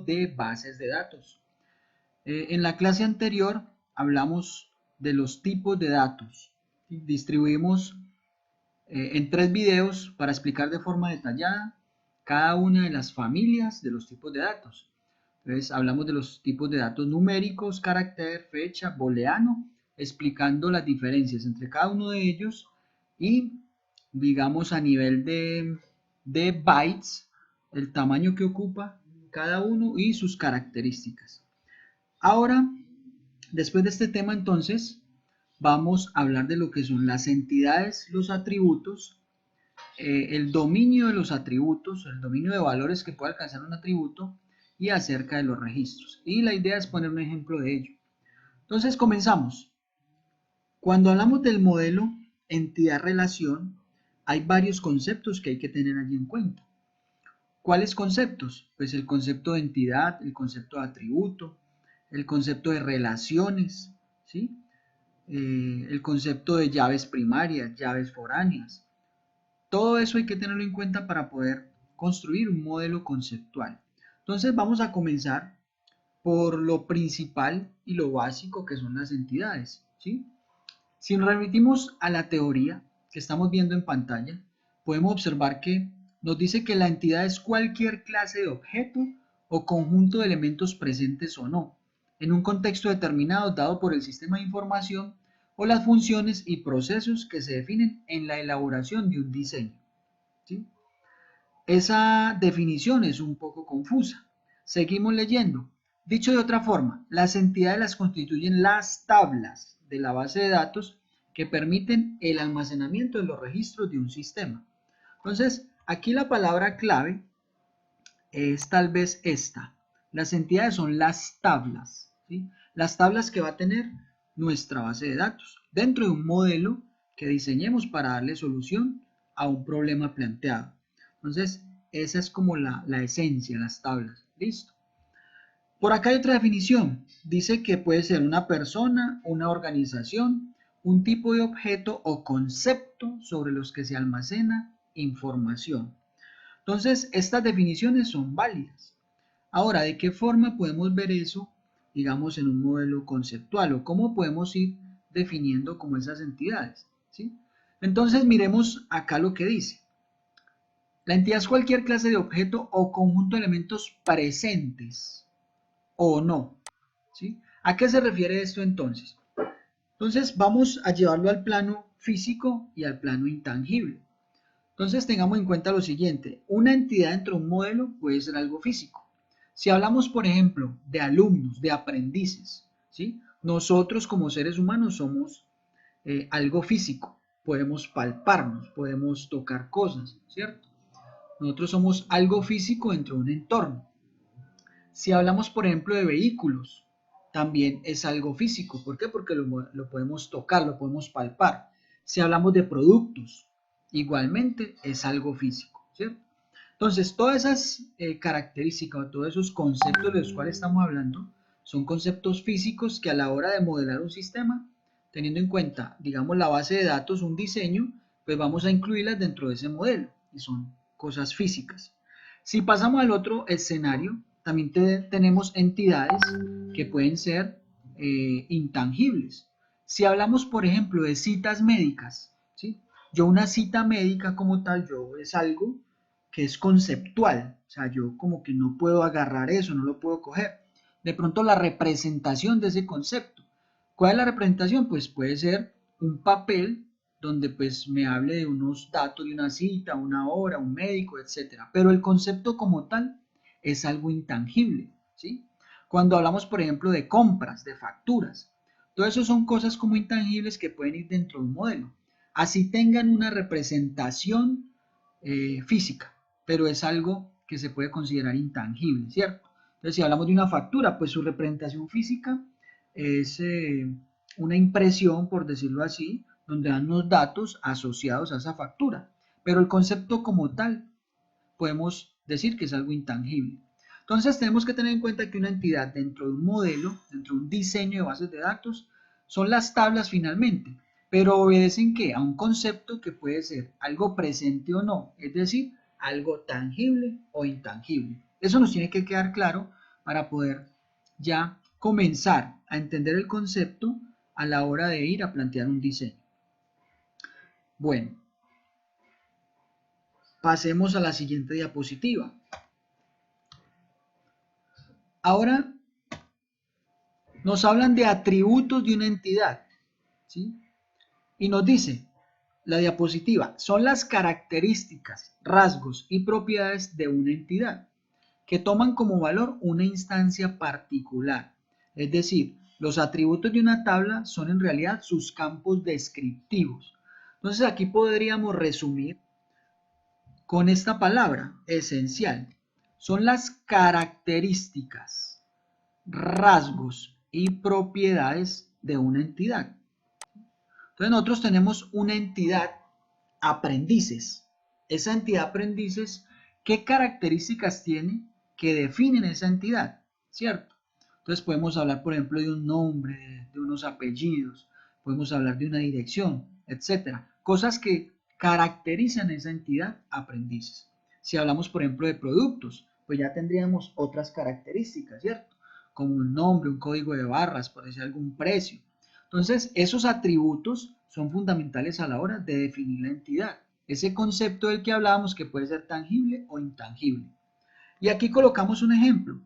de bases de datos. En la clase anterior hablamos de los tipos de datos. Distribuimos en 3 videos para explicar de forma detallada cada una de las familias de los tipos de datos. Entonces hablamos de los tipos de datos numéricos, carácter, fecha, booleano, explicando las diferencias entre cada uno de ellos y digamos a nivel de bytes, el tamaño que ocupa cada uno y sus características. Ahora, después de este tema entonces, vamos a hablar de lo que son las entidades, los atributos, el dominio de los atributos, el dominio de valores que puede alcanzar un atributo y acerca de los registros. Y la idea es poner un ejemplo de ello. Entonces comenzamos. Cuando hablamos del modelo entidad-relación, hay varios conceptos que hay que tener allí en cuenta. ¿Cuáles conceptos? Pues el concepto de entidad, el concepto de atributo, el concepto de relaciones, ¿sí? El concepto de llaves primarias, llaves foráneas. Todo eso hay que tenerlo en cuenta para poder construir un modelo conceptual. Entonces vamos a comenzar por lo principal y lo básico que son las entidades, ¿sí? Si nos remitimos a la teoría que estamos viendo en pantalla, podemos observar que nos dice que la entidad es cualquier clase de objeto o conjunto de elementos presentes o no, en un contexto determinado dado por el sistema de información o las funciones y procesos que se definen en la elaboración de un diseño, ¿sí? Esa definición es un poco confusa. Seguimos leyendo. Dicho de otra forma, las entidades las constituyen las tablas de la base de datos que permiten el almacenamiento de los registros de un sistema. Entonces, aquí la palabra clave es tal vez esta. Las entidades son las tablas, ¿sí? Las tablas que va a tener nuestra base de datos dentro de un modelo que diseñemos para darle solución a un problema planteado. Entonces, esa es como la esencia, las tablas. Listo. Por acá hay otra definición. Dice que puede ser una persona, una organización, un tipo de objeto o concepto sobre los que se almacena información. Entonces, estas definiciones son válidas. Ahora, ¿de qué forma podemos ver eso, digamos, en un modelo conceptual? ¿O cómo podemos ir definiendo como esas entidades? ¿Sí? Entonces, miremos acá lo que dice. La entidad es cualquier clase de objeto o conjunto de elementos presentes o no, ¿sí? ¿A qué se refiere esto entonces? Entonces vamos a llevarlo al plano físico y al plano intangible. Entonces tengamos en cuenta lo siguiente, una entidad dentro de un modelo puede ser algo físico. Si hablamos, por ejemplo, de alumnos, de aprendices, ¿sí? Nosotros como seres humanos somos algo físico, podemos palparnos, podemos tocar cosas, ¿cierto? Nosotros somos algo físico dentro de un entorno. Si hablamos, por ejemplo, de vehículos, también es algo físico. ¿Por qué? Porque lo podemos tocar, lo podemos palpar. Si hablamos de productos, igualmente es algo físico, ¿cierto? Entonces, todas esas características o todos esos conceptos de los cuales estamos hablando son conceptos físicos que a la hora de modelar un sistema, teniendo en cuenta, digamos, la base de datos, un diseño, pues vamos a incluirlas dentro de ese modelo y son cosas físicas. Si pasamos al otro escenario, también tenemos entidades que pueden ser intangibles. Si hablamos, por ejemplo, de citas médicas, ¿sí? Yo una cita médica como tal, yo es algo que es conceptual, o sea, yo como que no puedo agarrar eso, no lo puedo coger. De pronto la representación de ese concepto. ¿Cuál es la representación? Pues puede ser un papel donde pues me hable de unos datos de una cita, una hora, un médico, etcétera. Pero el concepto como tal es algo intangible, ¿sí? Cuando hablamos, por ejemplo, de compras, de facturas, todo eso son cosas como intangibles que pueden ir dentro de un modelo. Así tengan una representación física, pero es algo que se puede considerar intangible, ¿cierto? Entonces, si hablamos de una factura, pues su representación física es una impresión, por decirlo así, donde dan unos datos asociados a esa factura, pero el concepto como tal podemos decir que es algo intangible. Entonces tenemos que tener en cuenta que una entidad dentro de un modelo, dentro de un diseño de bases de datos, son las tablas finalmente, pero obedecen ¿qué? A un concepto que puede ser algo presente o no, es decir, algo tangible o intangible. Eso nos tiene que quedar claro para poder ya comenzar a entender el concepto a la hora de ir a plantear un diseño. Bueno, pasemos a la siguiente diapositiva. Ahora nos hablan de atributos de una entidad, ¿sí? Y nos dice, la diapositiva, son las características, rasgos y propiedades de una entidad que toman como valor una instancia particular. Es decir, los atributos de una tabla son en realidad sus campos descriptivos. Entonces aquí podríamos resumir con esta palabra, esencial. Son las características, rasgos y propiedades de una entidad. Entonces nosotros tenemos una entidad, aprendices. Esa entidad aprendices, ¿qué características tiene que definen esa entidad? ¿Cierto? Entonces podemos hablar, por ejemplo, de un nombre, de unos apellidos, podemos hablar de una dirección, etcétera. Cosas que caracterizan esa entidad aprendices. Si hablamos, por ejemplo, de productos, pues ya tendríamos otras características, ¿cierto? Como un nombre, un código de barras, por decir algún precio. Entonces, esos atributos son fundamentales a la hora de definir la entidad. Ese concepto del que hablábamos que puede ser tangible o intangible. Y aquí colocamos un ejemplo,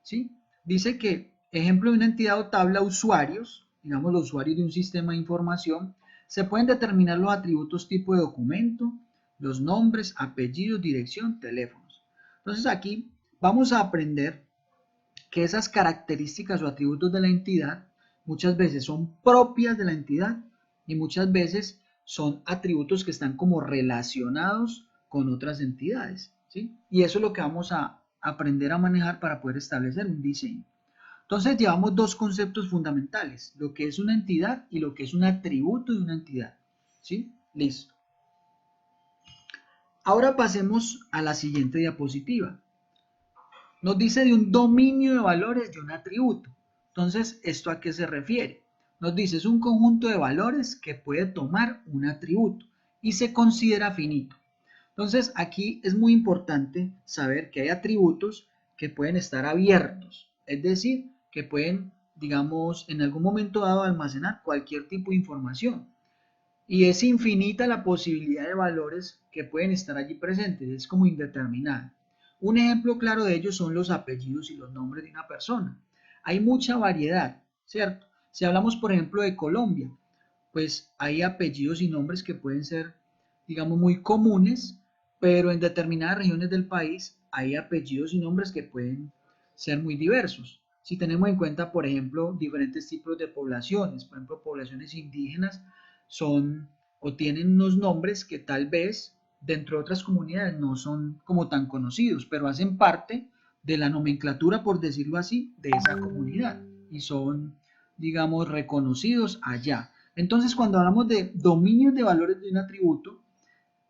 ¿sí? Dice que, ejemplo de una entidad o tabla usuarios, digamos los usuarios de un sistema de información, se pueden determinar los atributos tipo de documento, los nombres, apellidos, dirección, teléfonos. Entonces aquí vamos a aprender que esas características o atributos de la entidad muchas veces son propias de la entidad y muchas veces son atributos que están como relacionados con otras entidades, ¿sí? Y eso es lo que vamos a aprender a manejar para poder establecer un diseño. Entonces llevamos dos conceptos fundamentales, lo que es una entidad y lo que es un atributo de una entidad, ¿sí? Listo. Ahora pasemos a la siguiente diapositiva. Nos dice de un dominio de valores de un atributo. Entonces, ¿esto a qué se refiere? Nos dice, es un conjunto de valores que puede tomar un atributo y se considera finito. Entonces, aquí es muy importante saber que hay atributos que pueden estar abiertos, es decir, que pueden, digamos, en algún momento dado almacenar cualquier tipo de información. Y es infinita la posibilidad de valores que pueden estar allí presentes, es como indeterminada. Un ejemplo claro de ello son los apellidos y los nombres de una persona. Hay mucha variedad, ¿cierto? Si hablamos, por ejemplo, de Colombia, pues hay apellidos y nombres que pueden ser, digamos, muy comunes, pero en determinadas regiones del país hay apellidos y nombres que pueden ser muy diversos. Si tenemos en cuenta, por ejemplo, diferentes tipos de poblaciones, por ejemplo, poblaciones indígenas son o tienen unos nombres que tal vez dentro de otras comunidades no son como tan conocidos, pero hacen parte de la nomenclatura, por decirlo así, de esa comunidad y son, digamos, reconocidos allá. Entonces, cuando hablamos de dominios de valores de un atributo,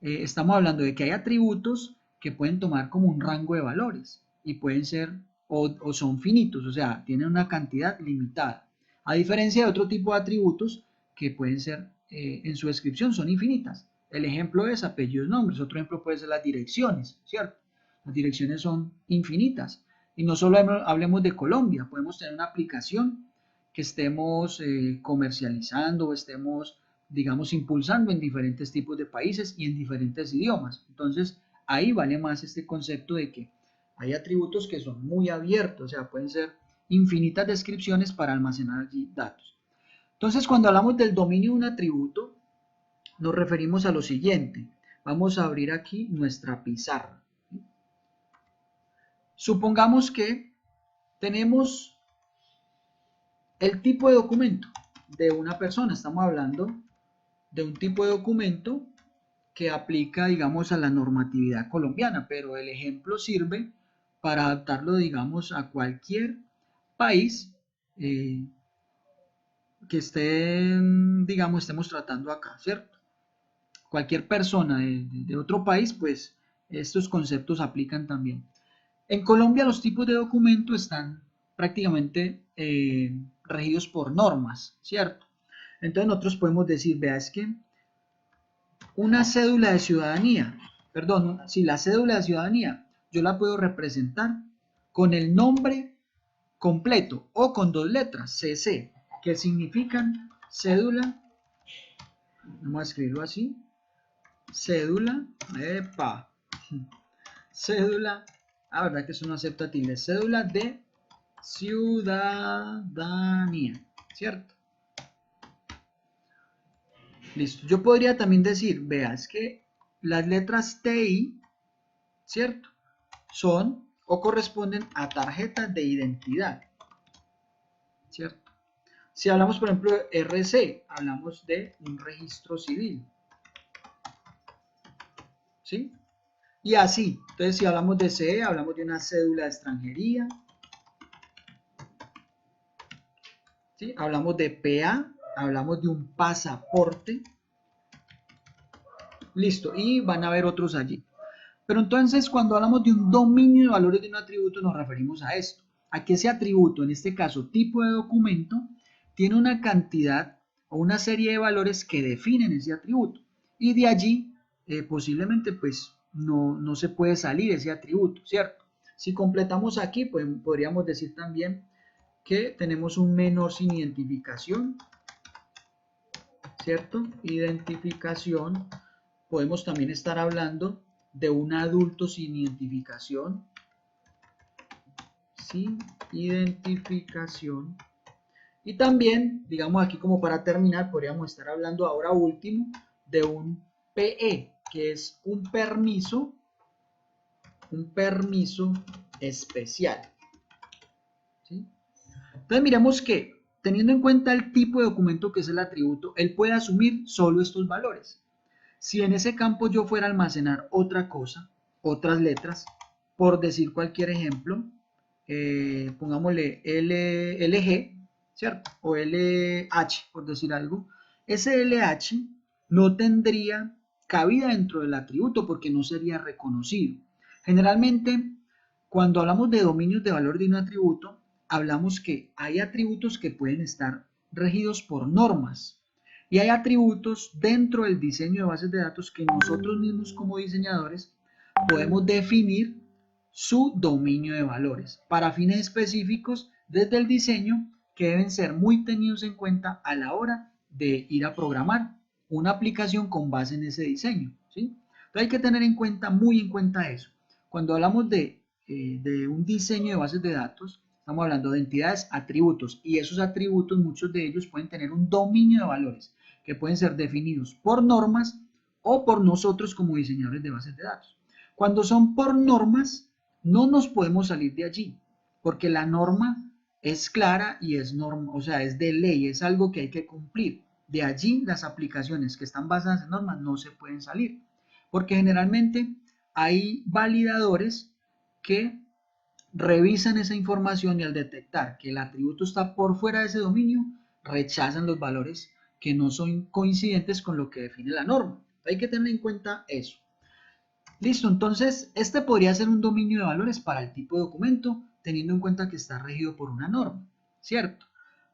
estamos hablando de que hay atributos que pueden tomar como un rango de valores y pueden ser o son finitos, o sea, tienen una cantidad limitada. A diferencia de otro tipo de atributos que pueden ser, en su descripción, son infinitas. El ejemplo es apellidos, nombres. Otro ejemplo puede ser las direcciones, ¿cierto? Las direcciones son infinitas. Y no solo hablemos de Colombia, podemos tener una aplicación que estemos comercializando o estemos, digamos, impulsando en diferentes tipos de países y en diferentes idiomas. Entonces, ahí vale más este concepto de que hay atributos que son muy abiertos, o sea, pueden ser infinitas descripciones para almacenar allí datos. Entonces, cuando hablamos del dominio de un atributo, nos referimos a lo siguiente. Vamos a abrir aquí nuestra pizarra. Supongamos que tenemos el tipo de documento de una persona. Estamos hablando de un tipo de documento que aplica, digamos, a la normatividad colombiana, pero el ejemplo sirve para adaptarlo, digamos, a cualquier país que digamos, estemos tratando acá, ¿cierto? Cualquier persona de otro país, pues estos conceptos aplican también. En Colombia los tipos de documento están prácticamente regidos por normas, ¿cierto? Entonces nosotros podemos decir, vea, es que una cédula de ciudadanía, perdón, si la cédula de ciudadanía, yo la puedo representar con el nombre completo o con dos letras, CC, que significan cédula, vamos a escribirlo así, cédula, cédula, verdad que eso no acepta tilde, cédula de ciudadanía, ¿cierto? Listo, yo podría también decir, veas que las letras TI, ¿cierto? Son o corresponden a tarjetas de identidad, ¿cierto? Si hablamos, por ejemplo, de RC, hablamos de un registro civil, ¿sí? Y así, entonces si hablamos de CE, hablamos de una cédula de extranjería, ¿sí? Hablamos de PA, hablamos de un pasaporte, listo, y van a haber otros allí. Pero entonces, cuando hablamos de un dominio de valores de un atributo, nos referimos a esto, a que ese atributo, en este caso tipo de documento, tiene una cantidad o una serie de valores que definen ese atributo. Y de allí, posiblemente, pues, no se puede salir ese atributo, ¿cierto? Si completamos aquí, pues, podríamos decir también que tenemos un menor sin identificación, ¿cierto? Identificación. Podemos también estar hablando de un adulto sin identificación. Sin identificación. Y también, digamos aquí como para terminar, podríamos estar hablando ahora último de un PE, que es un permiso especial. ¿Sí? Entonces miremos que, teniendo en cuenta el tipo de documento que es el atributo, él puede asumir solo estos valores. Si en ese campo yo fuera a almacenar otra cosa, otras letras, por decir cualquier ejemplo, pongámosle LG, ¿cierto? O LH, por decir algo, ese LH no tendría cabida dentro del atributo porque no sería reconocido. Generalmente, cuando hablamos de dominios de valor de un atributo, hablamos que hay atributos que pueden estar regidos por normas, y hay atributos dentro del diseño de bases de datos que nosotros mismos como diseñadores podemos definir su dominio de valores para fines específicos desde el diseño que deben ser muy tenidos en cuenta a la hora de ir a programar una aplicación con base en ese diseño, ¿sí? Entonces hay que tener en cuenta, muy en cuenta eso. Cuando hablamos de un diseño de bases de datos, estamos hablando de entidades, atributos, y esos atributos, muchos de ellos pueden tener un dominio de valores que pueden ser definidos por normas o por nosotros como diseñadores de bases de datos. Cuando son por normas, no nos podemos salir de allí, porque la norma es clara y es norma, o sea, es de ley, es algo que hay que cumplir. De allí las aplicaciones que están basadas en normas no se pueden salir, porque generalmente hay validadores que revisan esa información y al detectar que el atributo está por fuera de ese dominio, rechazan los valores que no son coincidentes con lo que define la norma. Hay que tener en cuenta eso. Listo, entonces este podría ser un dominio de valores para el tipo de documento, teniendo en cuenta que está regido por una norma, ¿cierto?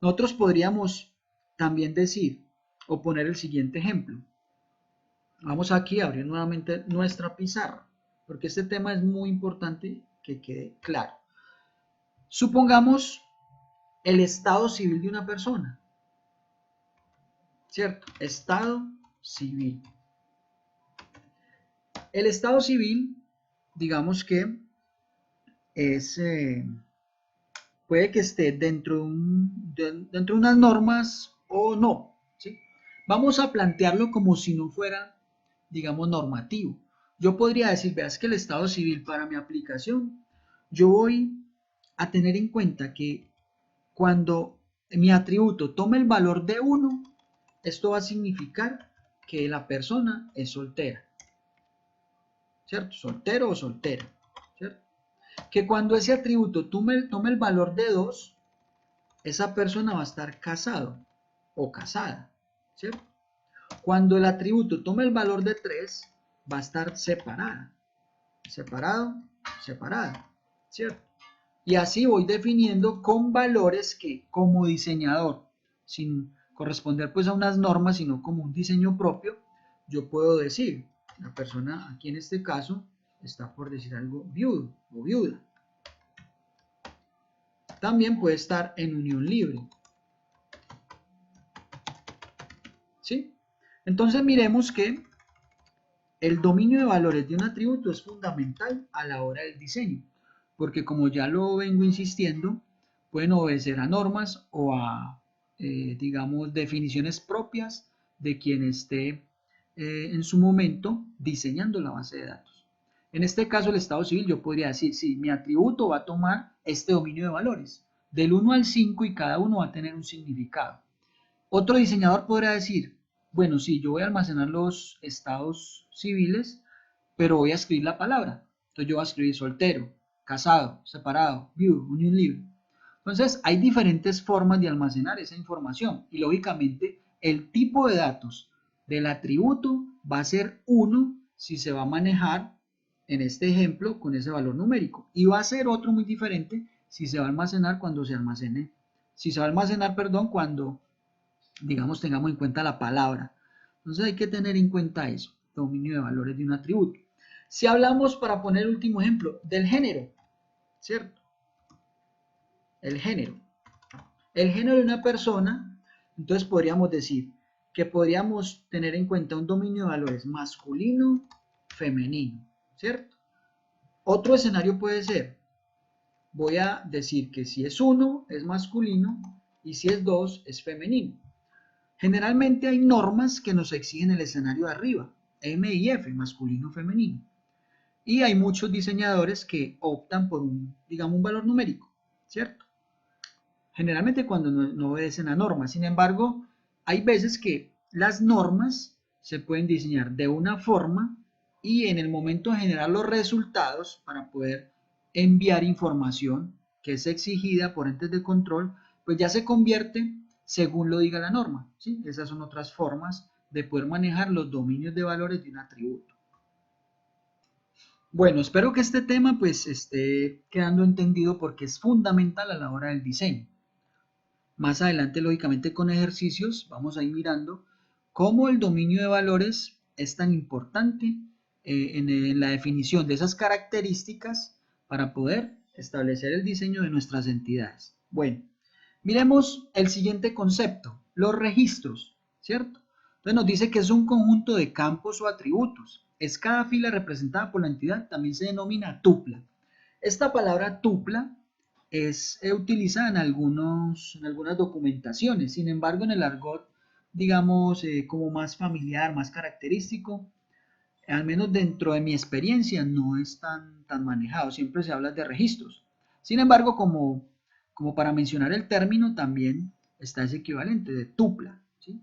Nosotros podríamos también decir o poner el siguiente ejemplo. Vamos aquí a abrir nuevamente nuestra pizarra, porque este tema es muy importante que quede claro. Supongamos el estado civil de una persona, ¿cierto? Estado civil. El estado civil, digamos que es, puede que esté dentro de unas normas o no, ¿sí? Vamos a plantearlo como si no fuera, digamos, normativo. Yo podría decir, veas que el estado civil para mi aplicación, yo voy a tener en cuenta que cuando mi atributo tome el valor de 1, esto va a significar que la persona es soltera, ¿cierto? Soltero o soltera, ¿cierto? Que cuando ese atributo tome el valor de 2, esa persona va a estar casado o casada, ¿cierto? Cuando el atributo tome el valor de 3, va a estar separada, separado, separada, ¿cierto? Y así voy definiendo con valores que como diseñador, sin corresponder pues a unas normas, sino como un diseño propio, yo puedo decir, la persona aquí en este caso está por decir algo viudo o viuda. También puede estar en unión libre. ¿Sí? Entonces miremos que el dominio de valores de un atributo es fundamental a la hora del diseño, porque como ya lo vengo insistiendo, pueden obedecer a normas o a, digamos, definiciones propias de quien esté en su momento diseñando la base de datos. En este caso, el estado civil, yo podría decir, sí, mi atributo va a tomar este dominio de valores, del 1 al 5, y cada uno va a tener un significado. Otro diseñador podrá decir, bueno, sí, yo voy a almacenar los estados civiles, pero voy a escribir la palabra. Entonces yo voy a escribir soltero, casado, separado, viudo, unión libre. Entonces hay diferentes formas de almacenar esa información y lógicamente el tipo de datos del atributo va a ser 1 si se va a manejar en este ejemplo con ese valor numérico, y va a ser otro muy diferente si se va a almacenar cuando se almacene, si se va a almacenar, perdón, cuando digamos tengamos en cuenta la palabra. Entonces hay que tener en cuenta eso, dominio de valores de un atributo. Si hablamos, para poner el último ejemplo, del género, ¿cierto? El género. El género de una persona, entonces podríamos decir que podríamos tener en cuenta un dominio de valores masculino, femenino, ¿cierto? Otro escenario puede ser, voy a decir que si es 1 es masculino y si es 2 es femenino. Generalmente hay normas que nos exigen el escenario de arriba, M y F, masculino, femenino. Y hay muchos diseñadores que optan por un, digamos, un valor numérico, ¿cierto? Generalmente cuando no obedecen a normas. Sin embargo, hay veces que las normas se pueden diseñar de una forma y en el momento de generar los resultados para poder enviar información que es exigida por entes de control, pues ya se convierte según lo diga la norma, ¿sí? Esas son otras formas de poder manejar los dominios de valores de un atributo. Bueno, espero que este tema pues esté quedando entendido porque es fundamental a la hora del diseño. Más adelante, lógicamente, con ejercicios vamos a ir mirando cómo el dominio de valores es tan importante en la definición de esas características para poder establecer el diseño de nuestras entidades. Bueno, miremos el siguiente concepto, los registros, ¿cierto? Entonces nos dice que es un conjunto de campos o atributos. Es cada fila representada por la entidad, también se denomina tupla. Esta palabra tupla es utilizada en algunas documentaciones, sin embargo en el argot, digamos, como más familiar, más característico, al menos dentro de mi experiencia, no es tan manejado, siempre se habla de registros. Sin embargo, como para mencionar el término, también está ese equivalente de tupla, ¿sí?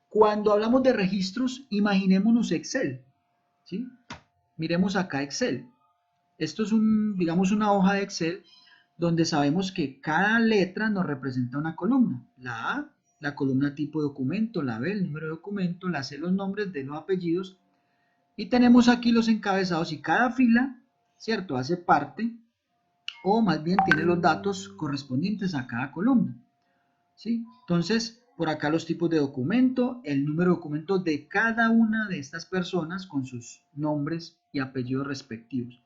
Cuando hablamos de registros, imaginémonos Excel, ¿sí? Miremos acá Excel. Esto es digamos, una hoja de Excel donde sabemos que cada letra nos representa una columna. La A, la columna tipo documento, la B, el número de documento, la C, los nombres de los apellidos, y tenemos aquí los encabezados y cada fila, ¿cierto?, hace parte, o más bien tiene los datos correspondientes a cada columna, ¿sí? Entonces, por acá los tipos de documento, el número de documento de cada una de estas personas con sus nombres y apellidos respectivos.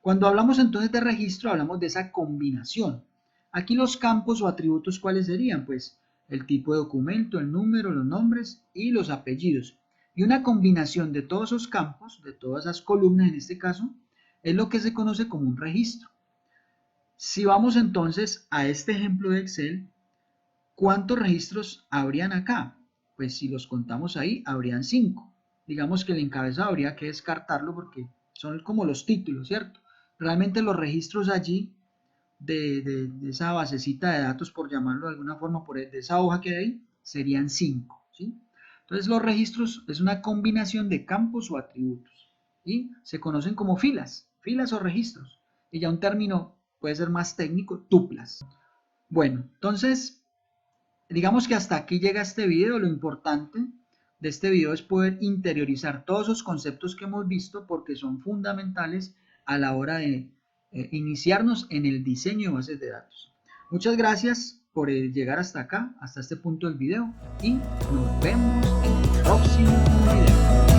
Cuando hablamos entonces de registro, hablamos de esa combinación. Aquí los campos o atributos, ¿cuáles serían? Pues el tipo de documento, el número, los nombres y los apellidos. Y una combinación de todos esos campos, de todas esas columnas en este caso, es lo que se conoce como un registro. Si vamos entonces a este ejemplo de Excel, ¿cuántos registros habrían acá? Pues si los contamos ahí, habrían 5. Digamos que el encabezado habría que descartarlo porque son como los títulos, ¿cierto? Realmente los registros allí de esa basecita de datos, por llamarlo de alguna forma, de esa hoja que hay ahí, serían 5, ¿sí? Entonces los registros es una combinación de campos o atributos y se conocen como filas o registros. Y ya un término puede ser más técnico, tuplas. Bueno, entonces digamos que hasta aquí llega este video. Lo importante de este video es poder interiorizar todos esos conceptos que hemos visto porque son fundamentales a la hora de iniciarnos en el diseño de bases de datos. Muchas gracias por llegar hasta acá, hasta este punto del video, y nos vemos en el próximo video.